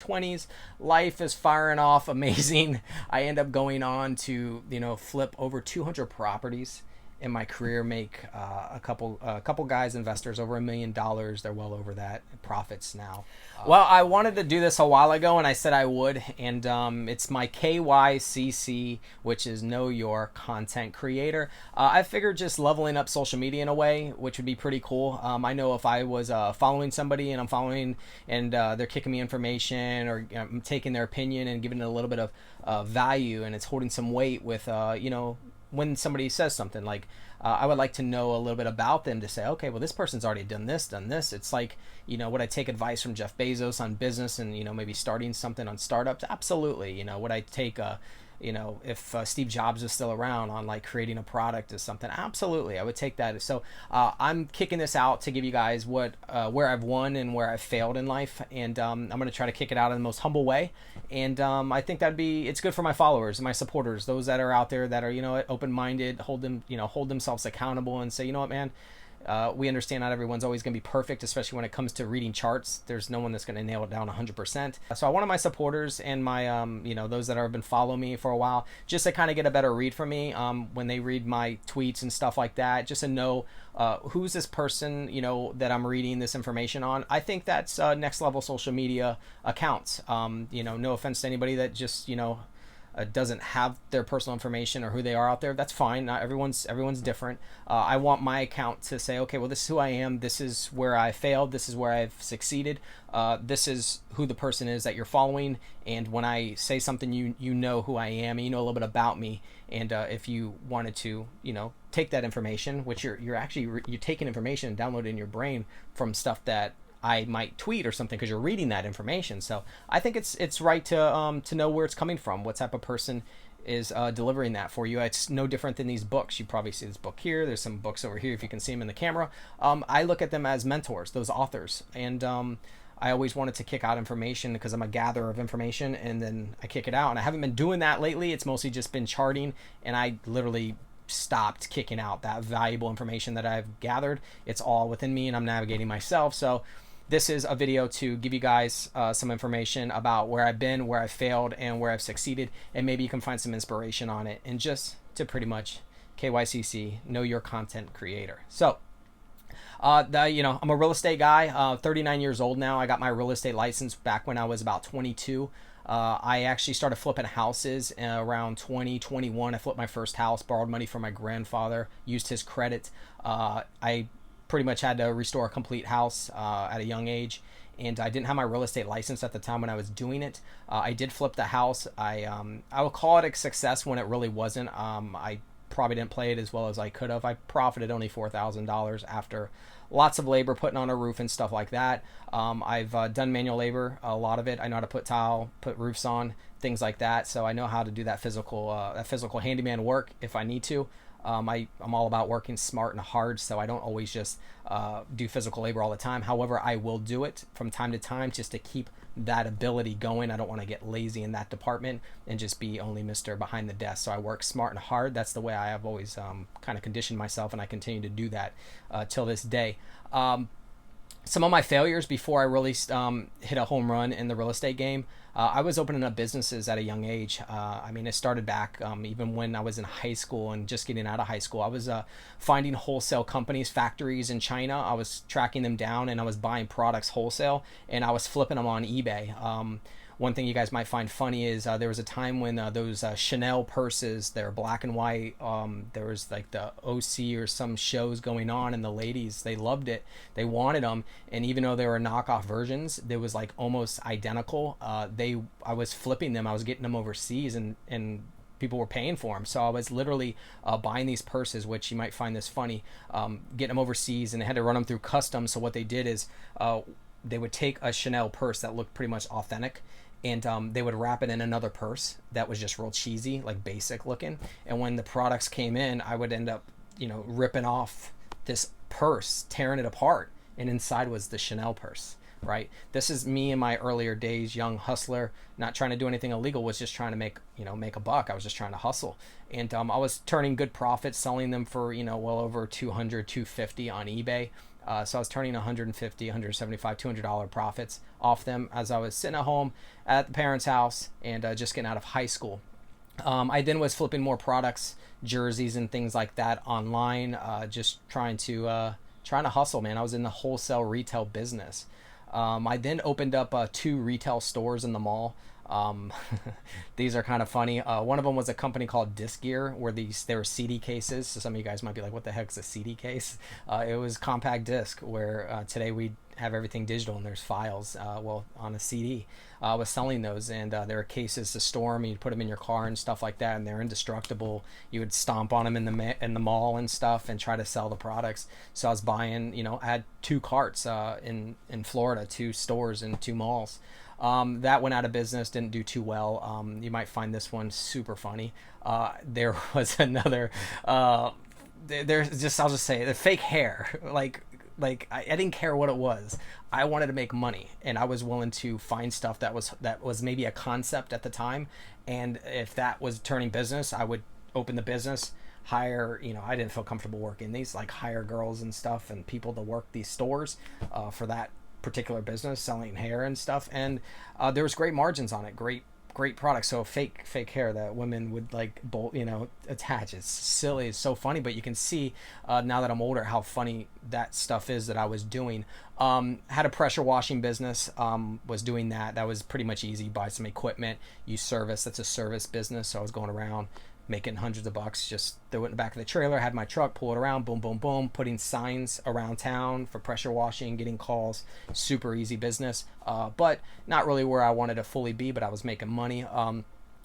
20s, life is firing off amazing. I end up going on to, flip over 200 properties in my career, make a couple guys, investors, over $1 million. They're well over that profits now. Well, I wanted to do this a while ago, and I said I would, and it's my KYCC, which is Know Your Content Creator. I figured just leveling up social media in a way, which would be pretty cool. I know if I was following somebody and I'm following, and they're kicking me information, or I'm taking their opinion and giving it a little bit of value, and it's holding some weight with, when somebody says something like, I would like to know a little bit about them to say, okay, well, this person's already done this. It's like, would I take advice from Jeff Bezos on business and, maybe starting something on startups? Absolutely. Would I take if Steve Jobs was still around, on like creating a product or something? Absolutely, I would take that. So I'm kicking this out to give you guys where I've won and where I've failed in life, and I'm going to try to kick it out in the most humble way. And I think it's good for my followers, my supporters, those that are out there that are open-minded, hold themselves accountable, and say, you know what, man. We understand not everyone's always going to be perfect, especially when it comes to reading charts. There's no one that's going to nail it down 100%. So I wanted my supporters and my, those that have been following me for a while, just to kind of get a better read from me when they read my tweets and stuff like that, just to know who's this person, that I'm reading this information on. I think that's next level social media accounts. No offense to anybody that just, doesn't have their personal information or who they are out there. That's fine. Not everyone's different. I want my account to say, okay, well, this is who I am. This is where I failed. This is where I've succeeded. This is who the person is that you're following. And when I say something, you know who I am. You know a little bit about me. And if you wanted to, take that information, which you're taking information and downloading in your brain from stuff that I might tweet or something, because you're reading that information. So I think it's right to know where it's coming from, what type of person is delivering that for you. It's no different than these books. You probably see this book here. There's some books over here if you can see them in the camera. I look at them as mentors, those authors, and I always wanted to kick out information because I'm a gatherer of information, and then I kick it out. And I haven't been doing that lately. It's mostly just been charting, and I literally stopped kicking out that valuable information that I've gathered. It's all within me, and I'm navigating myself. So this is a video to give you guys some information about where I've been, where I've failed, and where I've succeeded, and maybe you can find some inspiration on it, and just to pretty much KYCC, Know Your Content Creator. So I'm a real estate guy, 39 years old now. I got my real estate license back when I was about 22. I actually started flipping houses around 2021. I flipped my first house, borrowed money from my grandfather, used his credit. I pretty much had to restore a complete house at a young age, and I didn't have my real estate license at the time when I was doing it. I did flip the house. I will call it a success when it really wasn't. I probably didn't play it as well as I could have. I profited only $4,000 after lots of labor, putting on a roof and stuff like that. I've done manual labor, a lot of it. I know how to put tile, put roofs on, things like that. So I know how to do that physical handyman work if I need to. I'm all about working smart and hard, so I don't always just do physical labor all the time. However, I will do it from time to time just to keep that ability going. I don't want to get lazy in that department and just be only Mr. behind the desk. So I work smart and hard. That's the way I have always kind of conditioned myself, and I continue to do that till this day. Some of my failures before I really hit a home run in the real estate game, I was opening up businesses at a young age. It started back even when I was in high school and just getting out of high school. I was finding wholesale companies, factories in China. I was tracking them down, and I was buying products wholesale, and I was flipping them on eBay. One thing you guys might find funny is there was a time when those Chanel purses, they're black and white. There was like the OC or some shows going on, and the ladies, they loved it. They wanted them, and even though they were knockoff versions, they was like almost identical. I was flipping them. I was getting them overseas, and people were paying for them. So I was literally buying these purses, which you might find this funny, getting them overseas, and they had to run them through customs. So what they did is they would take a Chanel purse that looked pretty much authentic, and they would wrap it in another purse that was just real cheesy, like basic looking. And when the products came in, I would end up, ripping off this purse, tearing it apart, and inside was the Chanel purse, right? This is me in my earlier days, young hustler, not trying to do anything illegal, was just trying to make a buck. I was just trying to hustle. And I was turning good profits, selling them for, well over 200, 250 on eBay. So I was turning 150, 175, $200 profits off them as I was sitting at home at the parents' house and just getting out of high school. I then was flipping more products, jerseys and things like that online, just trying to hustle, man. I was in the wholesale retail business. I then opened up 2 retail stores in the mall. Um, these are kind of funny. One of them was a company called Disc Gear, where they were CD cases. So some of you guys might be like, "What the heck is a CD case?" It was compact disc, where today we have everything digital and there's files. Well, on a CD, I was selling those, and there are cases to store them. You'd put them in your car and stuff like that, and they're indestructible. You would stomp on them in the mall and stuff, and try to sell the products. So I was buying, I had 2 carts in Florida, 2 stores and 2 malls. That went out of business, didn't do too well. You might find this one super funny. There was another. There's just, I'll just say, the fake hair. I didn't care what it was. I wanted to make money, and I was willing to find stuff that was maybe a concept at the time, and if that was turning business, I would open the business, hire. I didn't feel comfortable working these, like hire girls and stuff and people to work these stores for that particular business, selling hair and stuff, and there was great margins on it, great products. So fake hair that women would like attach. It's silly, it's so funny, but you can see now that I'm older how funny that stuff is that I was doing. Had a pressure washing business, was doing that was pretty much easy. Buy some equipment, use service. That's a service business, so I was going around making hundreds of bucks, just throw it in the back of the trailer, had my truck, pull it around, boom, boom, boom, putting signs around town for pressure washing, getting calls. Super easy business, but not really where I wanted to fully be, but I was making money.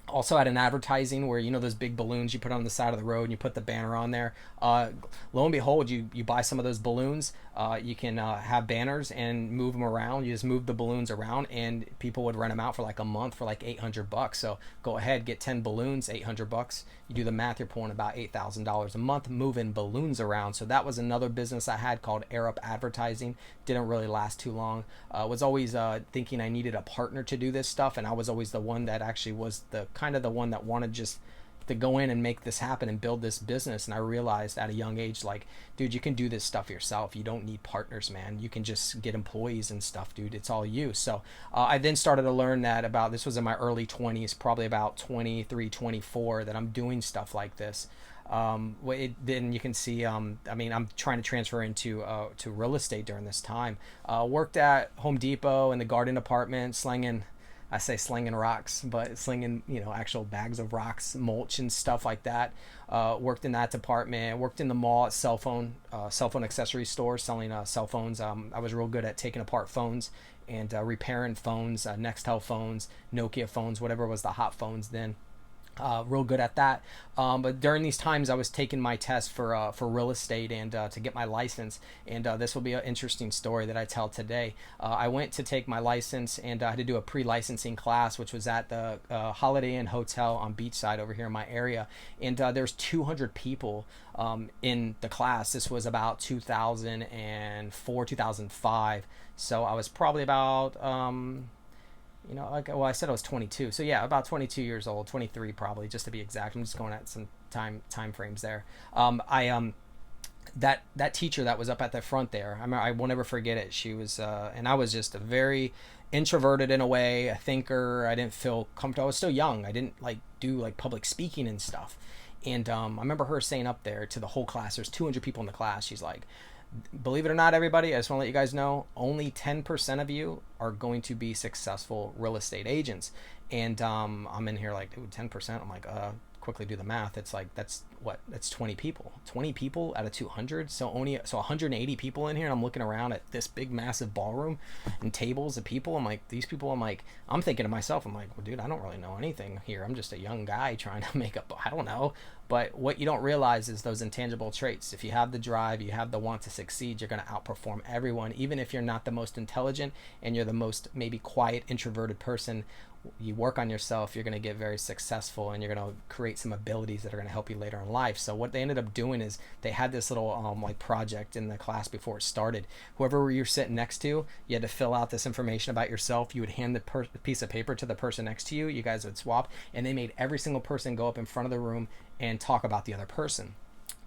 Also had an advertising where, those big balloons you put on the side of the road and you put the banner on there. Lo and behold, you buy some of those balloons. You can have banners and move them around. You just move the balloons around, and people would rent them out for like a month for like $800. So go ahead, get 10 balloons, $800. You do the math, you're pulling about $8,000 a month moving balloons around. So that was another business I had called Air Up Advertising. Didn't really last too long. Was always thinking I needed a partner to do this stuff, and I was always the one that actually was the one that wanted just to go in and make this happen and build this business. And I realized at a young age, like, dude, you can do this stuff yourself. You don't need partners, man. You can just get employees and stuff, dude. It's all you. So I then started to learn that this was in my early 20s, probably about 23, 24, that I'm doing stuff like this. Then you can see, I'm trying to transfer into to real estate during this time. Worked at Home Depot in the garden department, slinging rocks, but slinging, actual bags of rocks, mulch and stuff like that. Worked in that department, worked in the mall at cell phone accessory store, selling cell phones. I was real good at taking apart phones and repairing phones, Nextel phones, Nokia phones, whatever was the hot phones then. Real good at that. But during these times, I was taking my test for real estate and to get my license. And this will be an interesting story that I tell today. I went to take my license, and I had to do a pre-licensing class, which was at the Holiday Inn Hotel on Beachside over here in my area. And there's 200 people in the class. This was about 2004, 2005. So I was probably about I said I was 22. So yeah, about 22 years old, 23 probably, just to be exact. I'm just going at some time frames there. That teacher that was up at the front there, I will never forget it. She was, and I was just a very introverted in a way, a thinker. I didn't feel comfortable. I was still young. I didn't do public speaking and stuff. And I remember her saying up there to the whole class, there's 200 people in the class. She's like, believe it or not, everybody, I just want to let you guys know, only 10% of you are going to be successful real estate agents. And I'm in here like, dude, 10%. I'm like, quickly do the math. It's like, that's 20 people out of 200. So 180 people in here. And I'm looking around at this big massive ballroom and tables of people. I'm like, these people, I'm thinking to myself, I'm like, well, dude, I don't really know anything here. I'm just a young guy trying to make up, I don't know. But what you don't realize is those intangible traits. If you have the drive, you have the want to succeed, you're going to outperform everyone. Even if you're not the most intelligent and you're the most maybe quiet, introverted person, you work on yourself, you're going to get very successful, and you're going to create some abilities that are going to help you later in life. So what they ended up doing is they had this little project in the class before it started. Whoever you're sitting next to, you had to fill out this information about yourself. You would hand the piece of paper to the person next to you. You guys would swap, and they made every single person go up in front of the room and talk about the other person.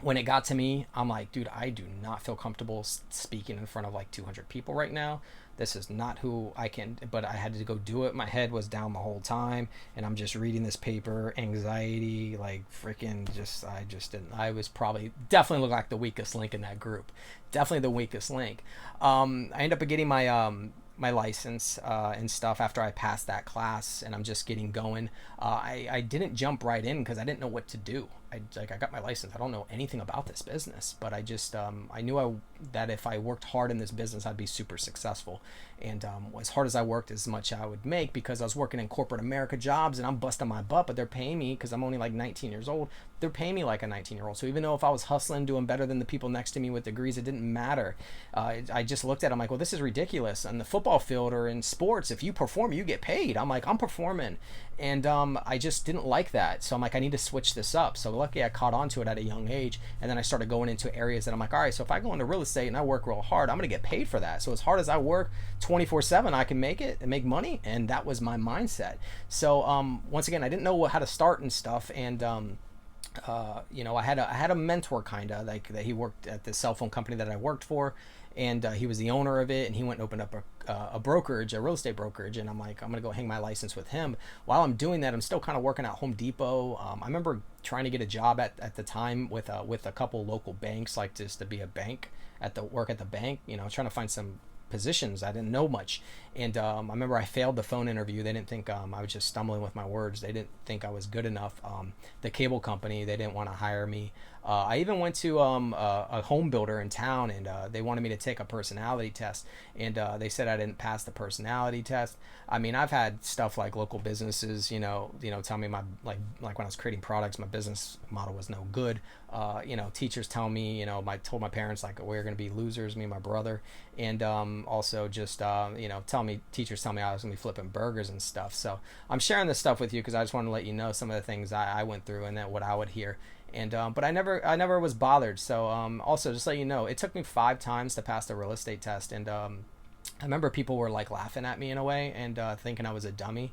when it got to me, I'm like, dude, I do not feel comfortable speaking in front of like 200 people right now. This is not who I can, but I had to go do it. My head was down the whole time, and I'm just reading this paper, anxiety, like freaking I just didn't. I was probably definitely looked like the weakest link in that group. Definitely the weakest link. I ended up getting my license and stuff after I passed that class, and I'm just getting going. I didn't jump right in because I didn't know what to do. I got my license. I don't know anything about this business, but I just I knew that if I worked hard in this business, I'd be super successful. And as hard as I worked, as much I would make, because I was working in corporate America jobs and I'm busting my butt, but they're paying me because I'm only like 19 years old. They're paying me like a 19-year-old. So even though if I was hustling, doing better than the people next to me with degrees, it didn't matter. I just looked at it, I'm like, well, this is ridiculous. On the football field or in sports, if you perform, you get paid. I'm like, I'm performing. And I just didn't like that. So I'm like, I need to switch this up. So lucky I caught on to it at a young age. And then I started going into areas that I'm like, all right, so if I go into real estate and I work real hard, I'm going to get paid for that. So as hard as I work 24/7, I can make it and make money. And that was my mindset. So once again, I didn't know how to start and stuff. And I had a mentor kind of like that. He worked at the cell phone company that I worked for, and he was the owner of it, and he went and opened up a brokerage, a real estate brokerage. And I'm like, I'm gonna go hang my license with him. While I'm doing that, I'm still kind of working at Home Depot. I remember trying to get a job at the time with a couple local banks, like just to be a bank work at the bank, trying to find some positions. I didn't know much. And I remember I failed the phone interview. They didn't think I was just stumbling with my words. They didn't think I was good enough. The cable company, they didn't want to hire me. I even went to a home builder in town, and they wanted me to take a personality test, and they said I didn't pass the personality test. I mean, I've had stuff like local businesses, tell me my like when I was creating products, my business model was no good. Teachers tell me, told my parents like we're gonna be losers, me and my brother, and also just teachers tell me I was gonna be flipping burgers and stuff. So I'm sharing this stuff with you because I just want to let you know some of the things I went through and that what I would hear. And but I never was bothered. So also just let you know, it took me 5 times to pass the real estate test. And I remember people were like laughing at me in a way and thinking I was a dummy.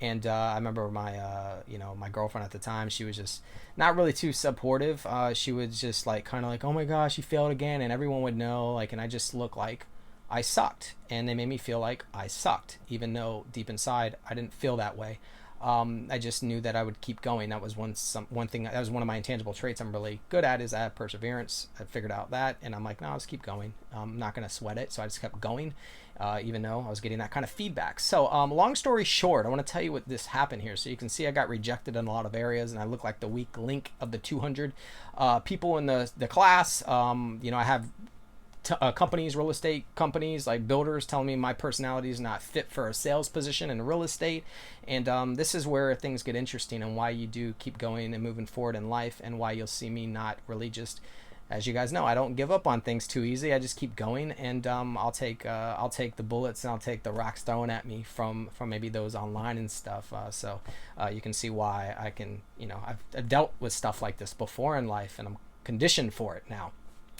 And I remember my girlfriend at the time, she was just not really too supportive. She was just like kind of like, oh my gosh, you failed again, and everyone would know, like, and I just looked like I sucked, and they made me feel like I sucked, even though deep inside I didn't feel that way. I just knew that I would keep going. That was one thing. That was one of my intangible traits I'm really good at, is I have perseverance. I figured out that, and I'm like, no, I'll just keep going. I'm not going to sweat it. So I just kept going, even though I was getting that kind of feedback. So long story short, I want to tell you what this happened here. So you can see I got rejected in a lot of areas, and I look like the weak link of the 200 people in the class. I have companies, real estate companies like builders telling me my personality is not fit for a sales position in real estate. And this is where things get interesting, and why you do keep going and moving forward in life, and why you'll see me not really just, as you guys know, I don't give up on things too easy. I just keep going, and I'll take the bullets, and I'll take the rocks thrown at me from maybe those online and stuff. So you can see why I can, I've dealt with stuff like this before in life, and I'm conditioned for it now.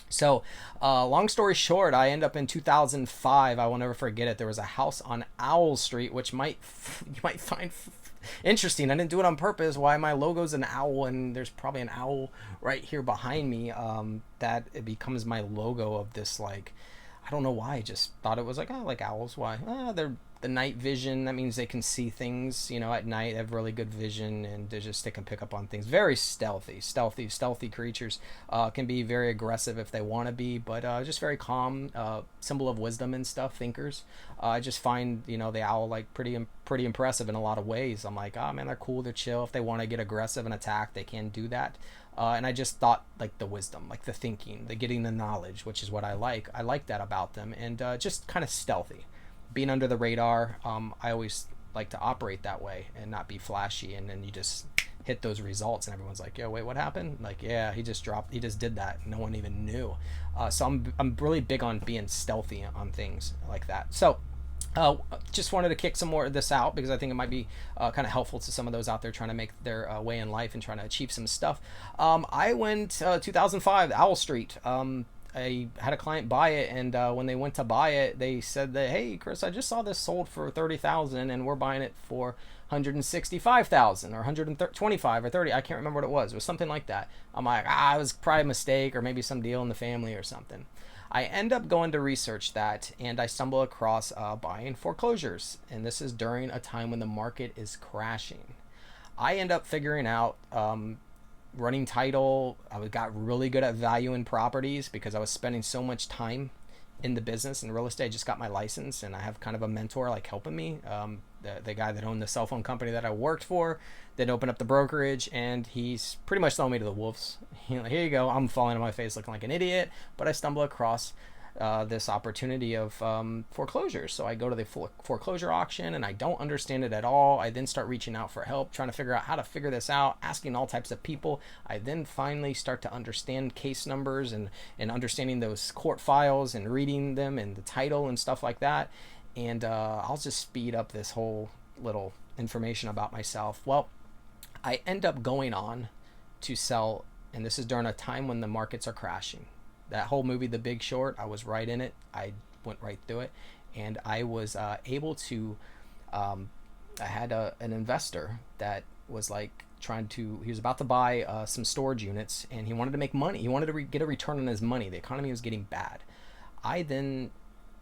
So long story short, I end up in 2005. I will never forget it. There was a house on Owl Street, which you might find interesting. I didn't do it on purpose. Why my logo's an owl, and there's probably an owl right here behind me. That it becomes my logo of this, like, I don't know why. I just thought it was like, oh, like owls. Why? They're the night vision. That means they can see things, at night. They have really good vision, and they can pick up on things. Very stealthy creatures. Can be very aggressive if they want to be, but just very calm. Symbol of wisdom and stuff. Thinkers. I just find the owl like pretty impressive in a lot of ways. I'm like, oh man, they're cool. They're chill. If they want to get aggressive and attack, they can do that. And I just thought like the wisdom, like the thinking, the getting the knowledge, which is what I like. I like that about them, and just kind of stealthy, being under the radar. I always like to operate that way and not be flashy, and then you just hit those results, and everyone's like, yo, wait, what happened? Like, yeah, he just did that. No one even knew. So I'm really big on being stealthy on things like that. So just wanted to kick some more of this out because I think it might be kind of helpful to some of those out there trying to make their way in life and trying to achieve some stuff. I went 2005, Owl Street. I had a client buy it, and when they went to buy it, they said that, hey, Chris, I just saw this sold for 30,000, and we're buying it for 165,000 or 125 or 30. I can't remember what it was. It was something like that. I'm like, it was probably a mistake or maybe some deal in the family or something. I end up going to research that, and I stumble across buying foreclosures, and this is during a time when the market is crashing. I end up figuring out running title. I got really good at valuing properties because I was spending so much time in the business and real estate. I just got my license, and I have kind of a mentor like helping me. The guy that owned the cell phone company that I worked for, then opened up the brokerage, and he's pretty much throwing me to the wolves. Here you go. I'm falling on my face looking like an idiot, but I stumble across this opportunity of foreclosures. So I go to the foreclosure auction, and I don't understand it at all. I then start reaching out for help, trying to figure out how to figure this out, asking all types of people. I then finally start to understand case numbers and understanding those court files and reading them and the title and stuff like that. And I'll just speed up this whole little information about myself. Well, I end up going on to sell, and this is during a time when the markets are crashing. That whole movie, The Big Short, I was right in it. I went right through it, and I was able to. I had an investor that was like he was about to buy some storage units, and he wanted to make money. He wanted to get a return on his money. The economy was getting bad.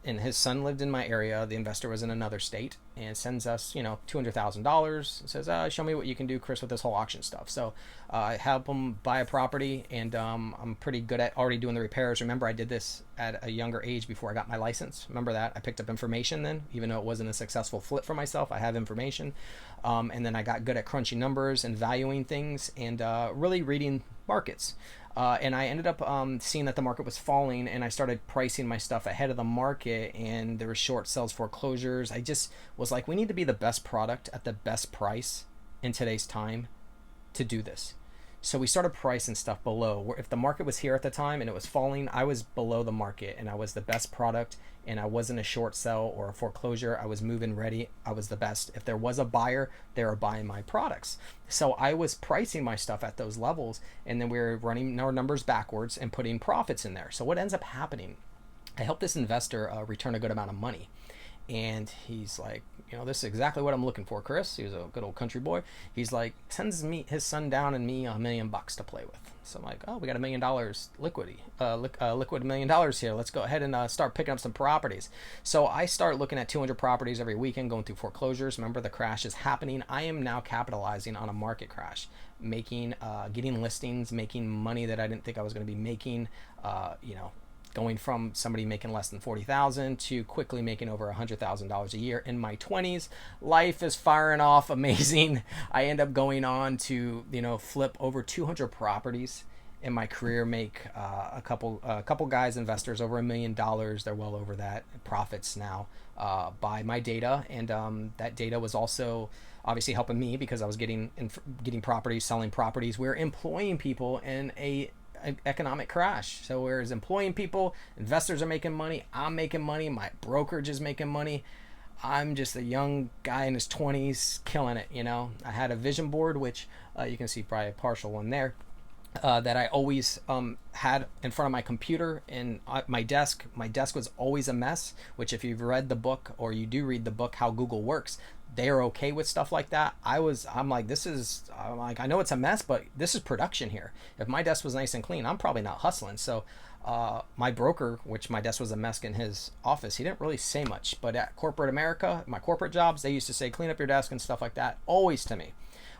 And his son lived in my area. The investor was in another state, and sends us, $200,000. Says, show me what you can do, Chris, with this whole auction stuff. So I help him buy a property, and I'm pretty good at already doing the repairs. Remember, I did this at a younger age before I got my license. Remember that? I picked up information then, even though it wasn't a successful flip for myself. I have information. And then I got good at crunching numbers and valuing things, and really reading markets. And I ended up seeing that the market was falling, and I started pricing my stuff ahead of the market, and there were short sales, foreclosures. I just was like, we need to be the best product at the best price in today's time to do this. So we started pricing stuff below. If the market was here at the time and it was falling, I was below the market, and I was the best product, and I wasn't a short sell or a foreclosure. I was move-in ready. I was the best. If there was a buyer, they were buying my products. So I was pricing my stuff at those levels, and then we were running our numbers backwards and putting profits in there. So what ends up happening, I helped this investor return a good amount of money. And he's like, this is exactly what I'm looking for, Chris. He was a good old country boy. He's like, sends me his son down and me $1 million to play with. So I'm like, we got $1 million liquid $1 million here. Let's go ahead and start picking up some properties. So I start looking at 200 properties every weekend, going through foreclosures. Remember, the crash is happening. I am now capitalizing on a market crash, getting listings, making money that I didn't think I was going to be making. Going from somebody making less than $40,000 to quickly making over $100,000 a year in my 20s. Life is firing off, amazing. I end up going on to flip over 200 properties in my career, make a couple guys, investors, over $1 million. They're well over that profits now by my data, and that data was also obviously helping me because I was getting properties, selling properties. We're employing people in a economic crash. So whereas employing people, investors are making money, I'm making money, my brokerage is making money. I'm just a young guy in his 20s killing it. I had a vision board, which you can see probably a partial one there, that I always had in front of my computer and my desk. My desk was always a mess, which if you've read the book, or you do read the book, How Google Works, they're okay with stuff like that. I'm like, I know it's a mess, but this is production here. If my desk was nice and clean, I'm probably not hustling. So my broker, which my desk was a mess in his office, he didn't really say much. But at corporate America, my corporate jobs, they used to say, clean up your desk and stuff like that, always to me.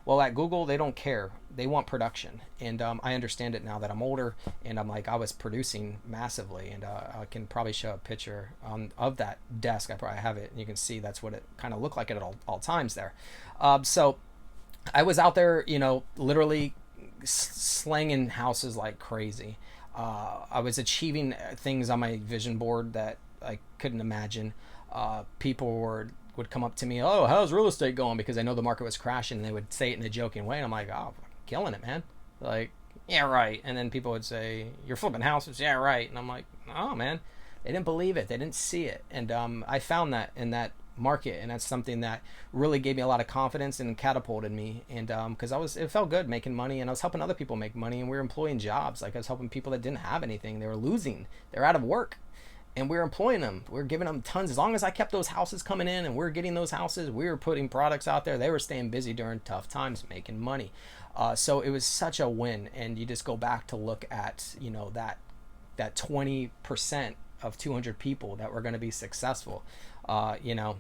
Well, at Google, they don't care. They want production. And I understand it now that I'm older, and I'm like, I was producing massively. And I can probably show a picture of that desk. I probably have it, and you can see that's what it kind of looked like at all times there. So I was out there, literally slanging houses like crazy. I was achieving things on my vision board that I couldn't imagine. People would come up to me, how's real estate going? Because I know the market was crashing, and they would say it in a joking way, and I'm like, killing it, man. Like, yeah, right. And then people would say, you're flipping houses? Yeah, right. And I'm like, oh, man. They didn't believe it. They didn't see it. And I found that in that market, and that's something that really gave me a lot of confidence and catapulted me. And because it felt good making money, and I was helping other people make money, and we were employing jobs. Like I was helping people that didn't have anything, they were losing, they're out of work, and we were employing them. We were giving them tons. As long as I kept those houses coming in and we were getting those houses, we were putting products out there. They were staying busy during tough times, making money. So it was such a win. And you just go back to look at, that 20% of 200 people that were going to be successful, or no,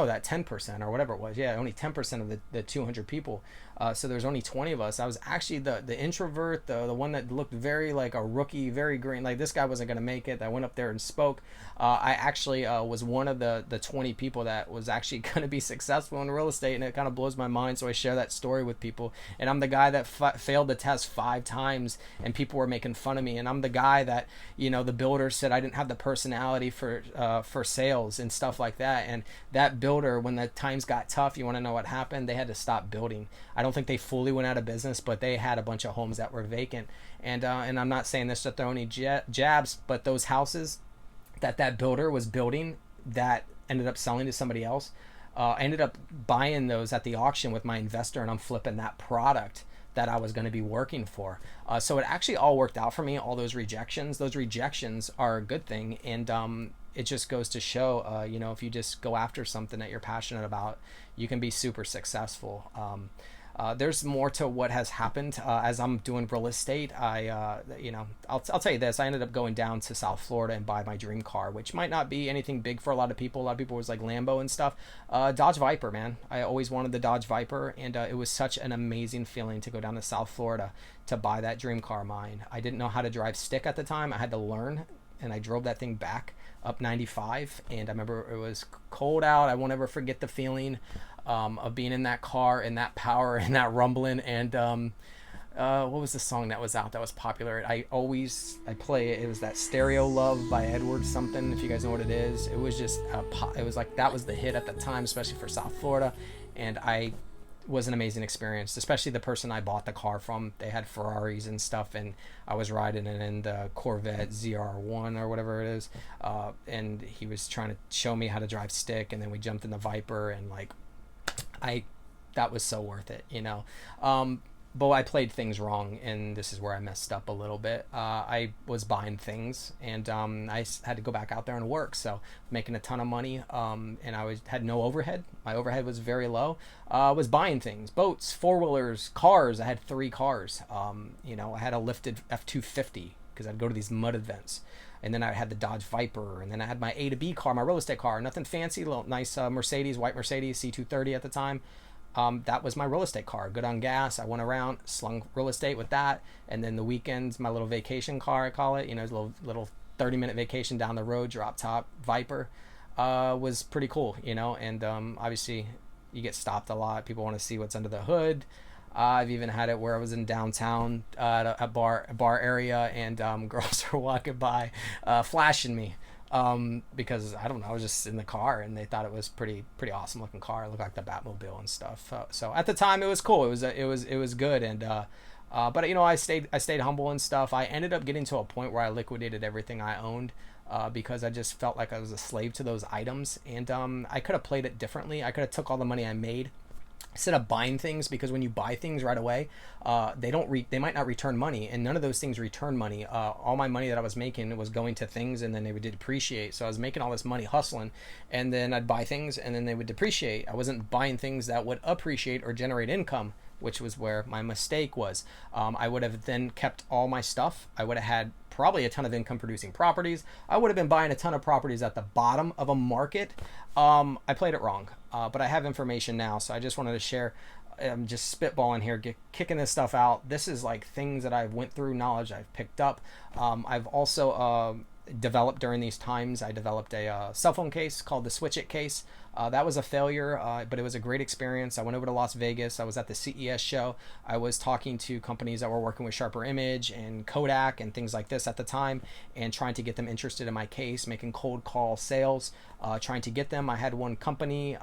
that 10% or whatever it was. Yeah, only 10% of the 200 people. So there's only 20 of us. I was actually the introvert, the one that looked very like a rookie, very green. Like this guy wasn't going to make it. I went up there and spoke. I actually was one of the 20 people that was actually going to be successful in real estate, and it kind of blows my mind. So I share that story with people. And I'm the guy that failed the test 5 times, and people were making fun of me. And I'm the guy that, the builder said I didn't have the personality for sales and stuff like that. And that builder, when the times got tough, you want to know what happened? They had to stop building. I don't think they fully went out of business, but they had a bunch of homes that were vacant. And I'm not saying this to throw any jabs, but those houses that builder was building that ended up selling to somebody else, I ended up buying those at the auction with my investor, and I'm flipping that product that I was going to be working for. So it actually all worked out for me. All those rejections are a good thing. And it just goes to show, if you just go after something that you're passionate about, you can be super successful. There's more to what has happened as I'm doing real estate. I'll tell you this. I ended up going down to South Florida and buy my dream car, which might not be anything big for a lot of people. A lot of people was like Lambo and stuff. Dodge Viper, man. I always wanted the Dodge Viper, and it was such an amazing feeling to go down to South Florida to buy that dream car of mine. I didn't know how to drive stick at the time. I had to learn, and I drove that thing back up 95, and I remember it was cold out. I won't ever forget the feeling of being in that car and that power and that rumbling. And what was the song that was out that was popular? I play it. It was that Stereo Love by Edward something, if you guys know what it is. It was just it was like that was the hit at the time, especially for South Florida. And I was an amazing experience, especially the person I bought the car from. They had Ferraris and stuff, and I was riding it in the Corvette ZR1 or whatever it is, and he was trying to show me how to drive stick, and then we jumped in the Viper, and like that was so worth it, but I played things wrong, and this is where I messed up a little bit. I was buying things, and I had to go back out there and work, so making a ton of money, and I had no overhead. My overhead was very low. I was buying things, boats, four-wheelers, cars. I had 3 cars. I had a lifted F-250 because I'd go to these mud events. And then I had the Dodge Viper, and then I had my A to B car, my real estate car, nothing fancy, little nice Mercedes, white Mercedes C230 at the time. That was my real estate car, good on gas. I went around, slung real estate with that, and then the weekends, my little vacation car, I call it, little 30-minute vacation down the road, drop top Viper, was pretty cool, and obviously you get stopped a lot. People want to see what's under the hood. I've even had it where I was in downtown at a bar area, and girls are walking by flashing me because I don't know, I was just in the car, and they thought it was pretty awesome looking car. It looked like the Batmobile and stuff. So at the time it was cool. It was good, and but I stayed humble and stuff. I ended up getting to a point where I liquidated everything I owned. Because I just felt like I was a slave to those items, and I could have played it differently. I could have took all the money I made instead of buying things, because when you buy things right away, they might not return money, and none of those things return money. All my money that I was making was going to things, and then they would depreciate. So I was making all this money hustling, and then I'd buy things, and then they would depreciate. I wasn't buying things that would appreciate or generate income, which was where my mistake was. I would have then kept all my stuff. I would have had probably a ton of income producing properties. I would have been buying a ton of properties at the bottom of a market. I played it wrong, but I have information now, so I just wanted to share. I'm just spitballing here, kicking this stuff out. This is like things that I've went through, knowledge I've picked up. I've also developed during these times. I developed a cell phone case called the Switch It case. That was a failure, but it was a great experience. I went over to Las Vegas. I was at the CES show. I was talking to companies that were working with Sharper Image and Kodak and things like this at the time, and trying to get them interested in my case, making cold call sales, trying to get them. I had one company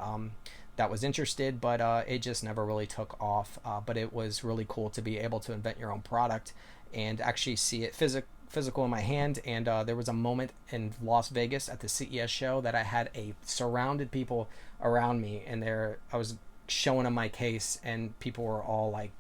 that was interested, but it just never really took off. But it was really cool to be able to invent your own product and actually see it physical in my hand, and there was a moment in Las Vegas at the CES show that I had a surrounded people around me, and there I was showing them my case, and people were all like,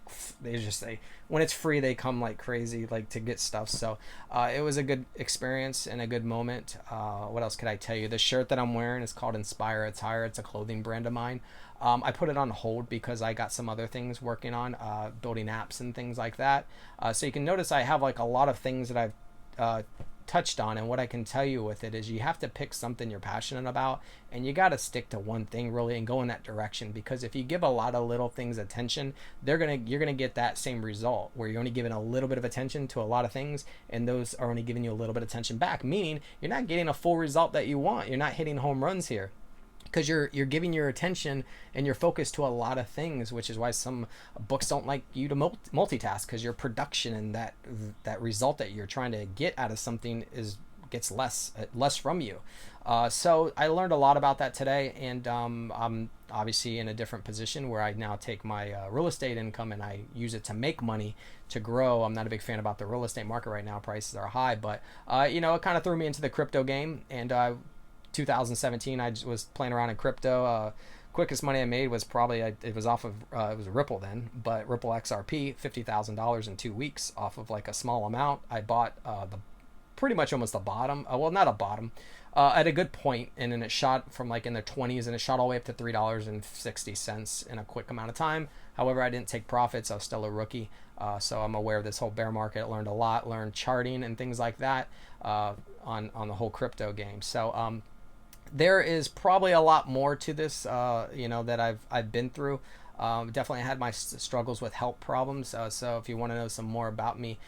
they just say when it's free they come like crazy like to get stuff. So it was a good experience and a good moment. What else could I tell you? The shirt that I'm wearing is called Inspire Attire. It's a clothing brand of mine. I put it on hold because I got some other things working on, building apps and things like that. So you can notice I have like a lot of things that I've touched on, and what I can tell you with it is you have to pick something you're passionate about, and you got to stick to one thing really and go in that direction, because if you give a lot of little things attention, you're gonna get that same result where you're only giving a little bit of attention to a lot of things, and those are only giving you a little bit of attention back, meaning you're not getting a full result that you want. You're not hitting home runs here, because you're giving your attention and your focus to a lot of things, which is why some books don't like you to multitask, because your production and that result that you're trying to get out of something gets less from you. So I learned a lot about that today, and I'm obviously in a different position where I now take my real estate income and I use it to make money, to grow. I'm not a big fan about the real estate market right now. Prices are high, but it kind of threw me into the crypto game, and 2017 I was playing around in crypto. Quickest money I made was probably it was off of it was Ripple then, but Ripple XRP, $50,000 in 2 weeks off of like a small amount. I bought the pretty much almost the bottom, well, not a bottom, at a good point, and then it shot from like in the 20s, and it shot all the way up to $3.60 in a quick amount of time. However, I didn't take profits. I was still a rookie, so I'm aware of this whole bear market. I learned a lot, learned charting and things like that on the whole crypto game. So there is probably a lot more to this, that I've been through. Definitely had my struggles with health problems. So if you want to know some more about me,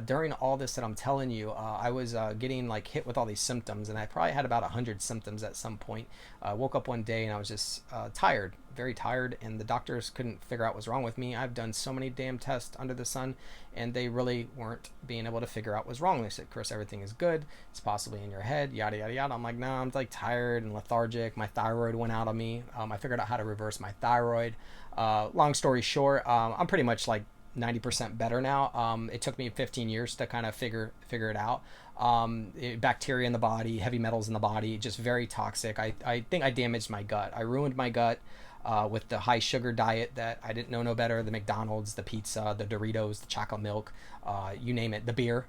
during all this that I'm telling you, I was getting like hit with all these symptoms, and I probably had about 100 symptoms at some point. I woke up one day and I was just tired, very tired, and the doctors couldn't figure out what's wrong with me. I've done so many damn tests under the sun, and they really weren't being able to figure out what's wrong. They said, Chris, everything is good. It's possibly in your head, yada, yada, yada. I'm like, no, I'm like tired and lethargic. My thyroid went out on me. I figured out how to reverse my thyroid. Long story short, I'm pretty much like 90% better now. It took me 15 years to kind of figure it out. Bacteria in the body, heavy metals in the body, just very toxic. I think I damaged my gut. I ruined my gut with the high sugar diet that I didn't know no better. The McDonald's, the pizza, the Doritos, the chocolate milk, you name it, the beer.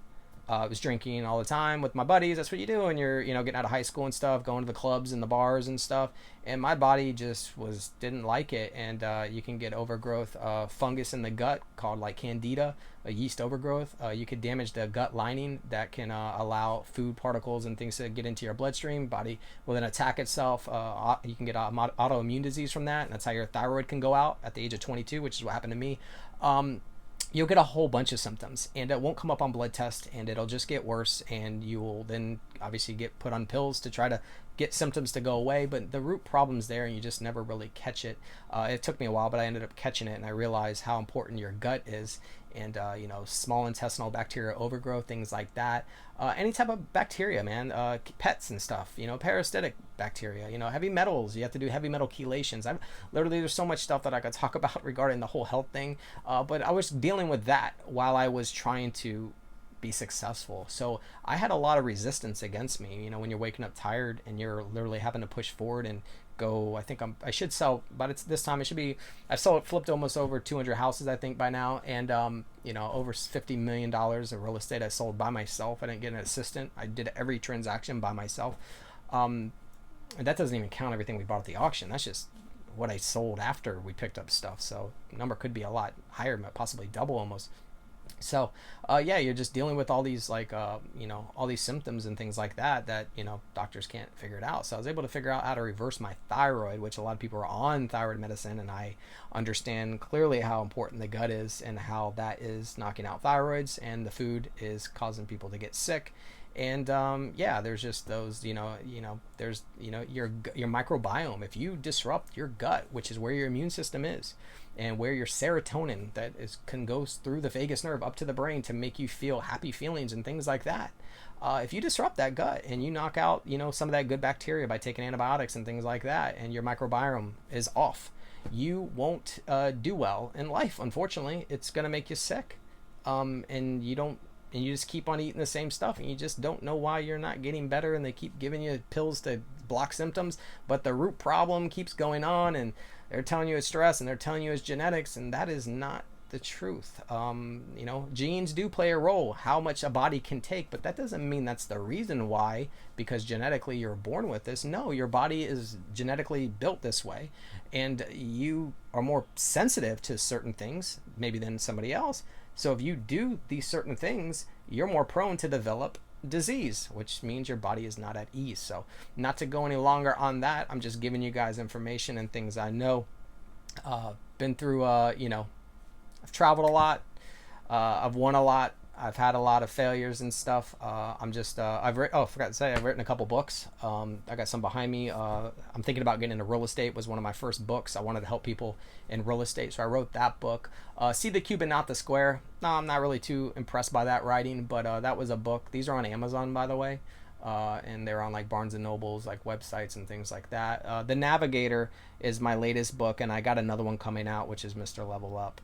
I was drinking all the time with my buddies. That's what you do when you're, getting out of high school and stuff, going to the clubs and the bars and stuff. And my body just didn't like it. And you can get overgrowth, fungus in the gut called like candida, a yeast overgrowth. You could damage the gut lining that can allow food particles and things to get into your bloodstream. Body will then attack itself. You can get autoimmune disease from that. And that's how your thyroid can go out at the age of 22, which is what happened to me. You'll get a whole bunch of symptoms, and it won't come up on blood test, and it'll just get worse, and you will then obviously get put on pills to try to get symptoms to go away, but the root problem's there, and you just never really catch it. It took me a while, but I ended up catching it, and I realized how important your gut is, and small intestinal bacteria overgrowth, things like that. Any type of bacteria, man, pets and stuff, parasitic bacteria, heavy metals. You have to do heavy metal chelations. There's so much stuff that I could talk about regarding the whole health thing, but I was dealing with that while I was trying to be successful. So I had a lot of resistance against me. When you're waking up tired and you're literally having to push forward and go, I should sell, but this time it should be, flipped almost over 200 houses I think by now, and over $50 million of real estate I sold by myself. I didn't get an assistant. I did every transaction by myself, and that doesn't even count everything we bought at the auction. That's just what I sold after we picked up stuff. So the number could be a lot higher, possibly double almost. So you're just dealing with all these all these symptoms and things like that doctors can't figure it out. So I was able to figure out how to reverse my thyroid, which a lot of people are on thyroid medicine, and I understand clearly how important the gut is and how that is knocking out thyroids, and the food is causing people to get sick. And there's just those, there's your microbiome. If you disrupt your gut, which is where your immune system is, and where your serotonin can go through the vagus nerve up to the brain to make you feel happy feelings and things like that. If you disrupt that gut and you knock out, some of that good bacteria by taking antibiotics and things like that, and your microbiome is off, you won't do well in life. Unfortunately, it's going to make you sick. And you don't and you just keep on eating the same stuff, and you just don't know why you're not getting better, and they keep giving you pills to block symptoms, but the root problem keeps going on, and they're telling you it's stress, and they're telling you it's genetics, and that is not the truth. Genes do play a role, how much a body can take, but that doesn't mean that's the reason why, because genetically you're born with this. No, your body is genetically built this way, and you are more sensitive to certain things maybe than somebody else. So if you do these certain things, you're more prone to develop disease, which means your body is not at ease. So not to go any longer on that, I'm just giving you guys information and things I know. Been through, I've traveled a lot. I've won a lot. I've had a lot of failures and stuff. I forgot to say, I've written a couple books. I got some behind me. I'm thinking about getting into real estate. Was one of my first books. I wanted to help people in real estate, so I wrote that book. See the Cube and Not the Square. No, I'm not really too impressed by that writing, but that was a book. These are on Amazon, by the way. And they're on like Barnes and Nobles, like websites and things like that. The Navigator is my latest book, and I got another one coming out, which is Mr. Level Up.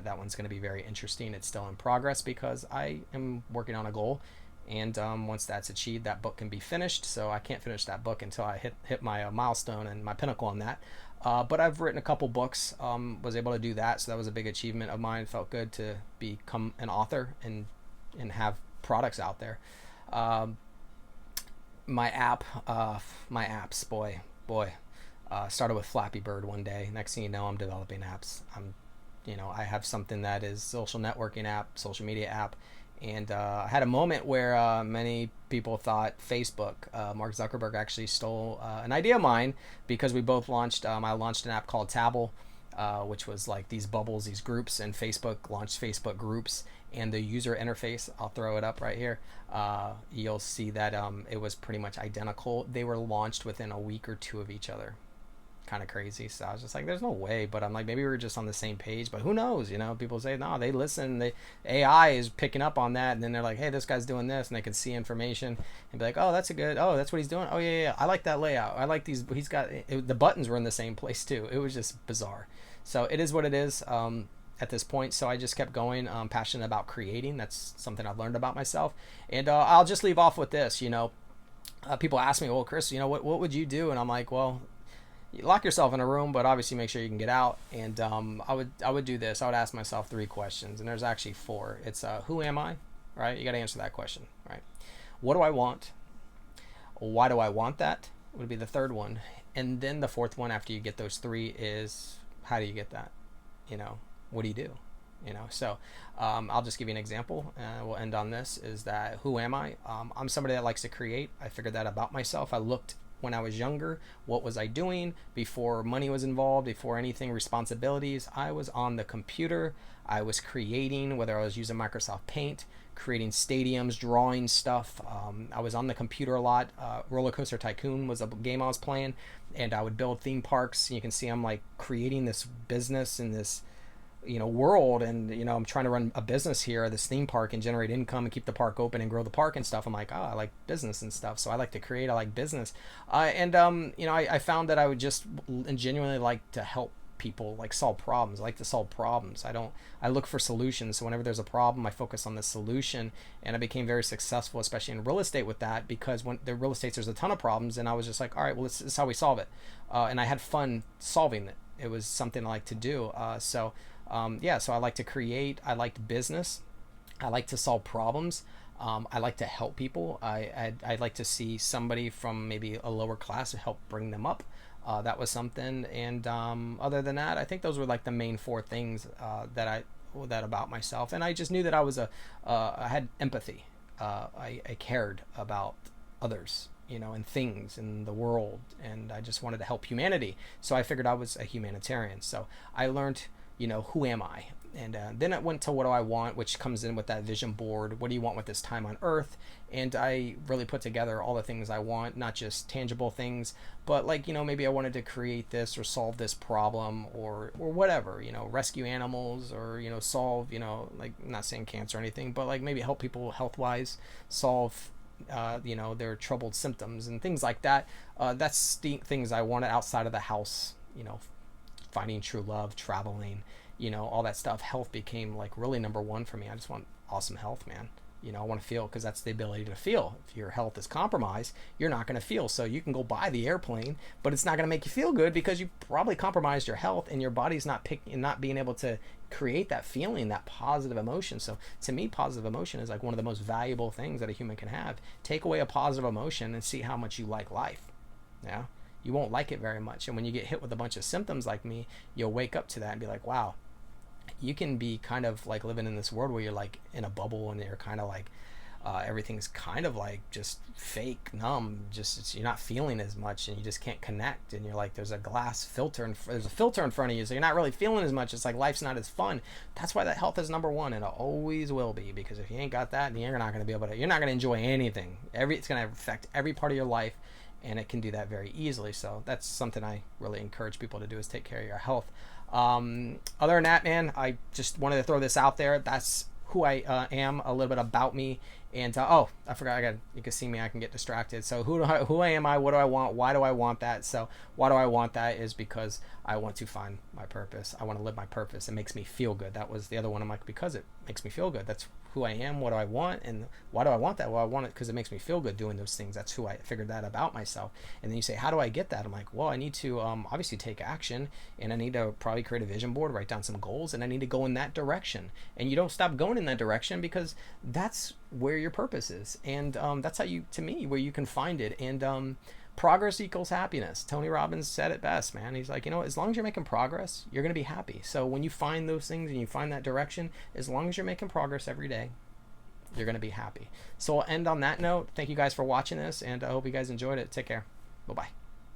That one's going to be very interesting. It's still in progress because I am working on a goal, and once that's achieved, that book can be finished. So I can't finish that book until I hit my milestone and my pinnacle on that. But I've written a couple books, was able to do that, so that was a big achievement of mine. Felt good to become an author and have products out there. My apps, boy, started with Flappy Bird one day. Next thing you know, I'm developing apps. I have something that is social networking app, social media app, and I had a moment where many people thought Facebook, Mark Zuckerberg actually stole an idea of mine, because we both launched, I launched an app called Tabble, which was like these bubbles, these groups, and Facebook launched Facebook groups, and the user interface, I'll throw it up right here, you'll see that it was pretty much identical. They were launched within a week or two of each other. Kind of crazy. So I was just like, there's no way, but I'm like, maybe we were just on the same page, but who knows? People say, no, they listen, AI is picking up on that, and then they're like, hey, this guy's doing this, and they can see information and be like, oh, that's that's what he's doing. Oh yeah, I like that layout. I like these. He's got the buttons were in the same place too. It was just bizarre. So it is what it is at this point. So I just kept going. I'm passionate about creating. That's something I've learned about myself. And I'll just leave off with this. People ask me, well, Chris, what would you do? And I'm like, well, you lock yourself in a room, but obviously make sure you can get out. And I would do this. I would ask myself 3 questions, and there's actually 4. It's who am I, right? You got to answer that question, right? What do I want? Why do I want that? Would be the 3rd one. And then the 4th one, after you get those 3, is how do you get that? What do you do? So I'll just give you an example. We'll end on this. Is that who am I? I'm somebody that likes to create. I figured that about myself. I looked when I was younger, what was I doing before money was involved, before anything, responsibilities? I was on the computer. I was creating, whether I was using Microsoft Paint, creating stadiums, drawing stuff. I was on the computer a lot. Roller Coaster Tycoon was a game I was playing, and I would build theme parks. You can see I'm like creating this business in this world, and I'm trying to run a business here, this theme park, and generate income and keep the park open and grow the park and stuff. I'm like, I like business and stuff, so I like to create. I like business, I found that I would just genuinely like to help people, like solve problems. I like to solve problems. I look for solutions. So whenever there's a problem, I focus on the solution, and I became very successful, especially in real estate with that, because when the real estate, there's a ton of problems, and I was just like, all right, well, this is how we solve it, and I had fun solving it. It was something I like to do. So I like to create. I liked business. I like to solve problems. I like to help people. I'd like to see somebody from maybe a lower class, help bring them up. That was something. And other than that, I think those were like the main 4 things that about myself. And I just knew that I had empathy. I cared about others, and things in the world, and I just wanted to help humanity. So I figured I was a humanitarian. So I learned, who am I? And then it went to what do I want, which comes in with that vision board. What do you want with this time on earth? And I really put together all the things I want, not just tangible things, but like, maybe I wanted to create this or solve this problem or whatever, rescue animals or, solve, like, I'm not saying cancer or anything, but like maybe help people health wise, solve their troubled symptoms and things like that. That's the things I wanted outside of the house, finding true love, traveling, all that stuff. Health became like really number 1 for me. I just want awesome health, man. I want to feel, because that's the ability to feel. If your health is compromised, you're not going to feel. So you can go buy the airplane, but it's not going to make you feel good because you probably compromised your health, and your body's not being able to create that feeling, that positive emotion. So to me, positive emotion is like one of the most valuable things that a human can have. Take away a positive emotion and see how much you like life. Yeah, you won't like it very much. And when you get hit with a bunch of symptoms like me, you'll wake up to that and be like, wow, you can be kind of like living in this world where you're like in a bubble, and you're kind of like everything's kind of like just fake, numb, you're not feeling as much, and you just can't connect, and you're like, there's a filter in front of you, so you're not really feeling as much. It's like life's not as fun. That's why that health is number one, and it always will be, because if you ain't got that, then you're not going to be able to, you're not going to enjoy anything. It's going to affect every part of your life, and it can do that very easily. So that's something I really encourage people to do, is take care of your health. Other than that, man, I just wanted to throw this out there. That's who I am, a little bit about me. And oh, I forgot, you can see me, I can get distracted. So who am I? What do I want? Why do I want that? So why do I want that is because I want to find my purpose. I want to live my purpose. It makes me feel good. That was the other one. I'm like, because it makes me feel good. That's who I am. What do I want? And why do I want that? Well, I want it because it makes me feel good doing those things. That's who I figured that about myself. And then you say, how do I get that? I'm like, well, I need to obviously take action, and I need to probably create a vision board, write down some goals, and I need to go in that direction. And you don't stop going in that direction, because that's where your purpose is. And that's how where you can find it. And progress equals happiness. Tony Robbins said it best, man. He's like, as long as you're making progress, you're going to be happy. So when you find those things and you find that direction, as long as you're making progress every day, you're going to be happy. So I'll end on that note. Thank you guys for watching this, and I hope you guys enjoyed it. Take care. Bye-bye.